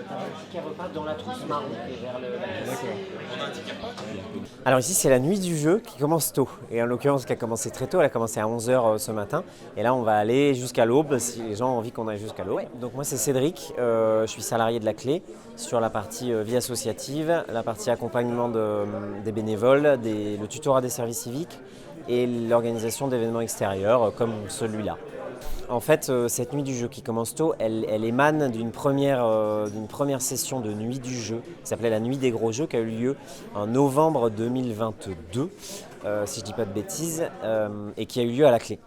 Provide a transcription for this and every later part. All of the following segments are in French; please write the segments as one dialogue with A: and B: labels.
A: T'as un ticket repas dans la trousse marron et vers la caisse.
B: Alors ici c'est la nuit du jeu qui commence tôt, et en l'occurrence qui a commencé très tôt, elle a commencé à 11 h ce matin, et là on va aller jusqu'à l'aube si les gens ont envie qu'on aille jusqu'à l'aube. Ouais. Donc moi c'est Cédric, je suis salarié de la Clé sur la partie vie associative, la partie accompagnement des bénévoles, le tutorat des services civiques et l'organisation d'événements extérieurs comme celui-là. En fait, cette nuit du jeu qui commence tôt, elle émane d'une première session de nuit du jeu qui s'appelait la nuit des gros jeux qui a eu lieu en novembre 2022, si je ne dis pas de bêtises, et qui a eu lieu à la Clé.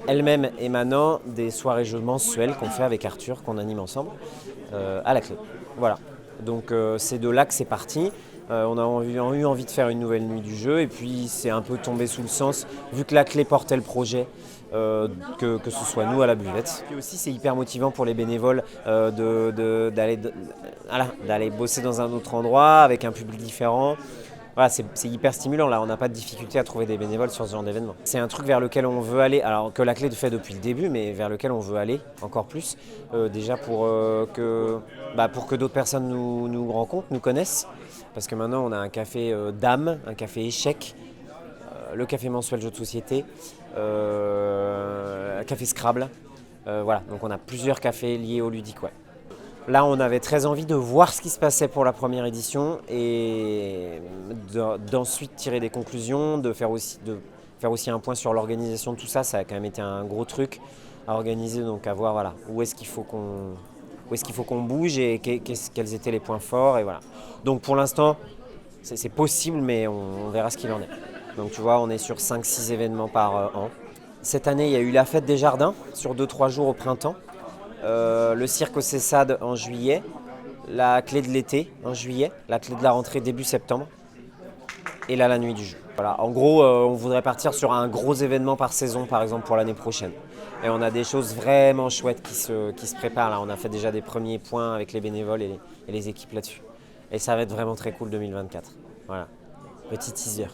B: Elle-même émanant des soirées jeux mensuelles qu'on fait avec Arthur, qu'on anime ensemble, à la Clé. Voilà. Donc c'est de là que c'est parti. On a eu envie de faire une nouvelle nuit du jeu et puis c'est un peu tombé sous le sens, vu que la Clé portait le projet, que ce soit nous à la buvette. Puis aussi c'est hyper motivant pour les bénévoles d'aller bosser dans un autre endroit avec un public différent. Voilà, c'est hyper stimulant là, on n'a pas de difficulté à trouver des bénévoles sur ce genre d'événement. C'est un truc vers lequel on veut aller, alors que la Clé fait depuis le début, mais vers lequel on veut aller encore plus, déjà pour que d'autres personnes nous rencontrent, nous connaissent, parce que maintenant on a un café Dame, un café échec, le café mensuel jeux de société, un café Scrabble, voilà, donc on a plusieurs cafés liés au ludique, ouais. Là, on avait très envie de voir ce qui se passait pour la première édition et d'ensuite tirer des conclusions, de faire aussi un point sur l'organisation de tout ça. Ça a quand même été un gros truc à organiser, donc à voir voilà, où est-ce qu'il faut qu'on bouge et quels étaient les points forts. Et voilà. Donc pour l'instant, c'est possible, mais on verra ce qu'il en est. Donc tu vois, on est sur 5-6 événements par an. Cette année, il y a eu la fête des jardins sur 2-3 jours au printemps. Le cirque au Cessade en juillet, la Clé de l'été en juillet, la Clé de la rentrée début septembre, et là la nuit du jeu. Voilà. En gros, on voudrait partir sur un gros événement par saison, par exemple pour l'année prochaine. Et on a des choses vraiment chouettes qui se préparent. Là, on a fait déjà des premiers points avec les bénévoles et les équipes là-dessus. Et ça va être vraiment très cool 2024. Voilà, petit teaser.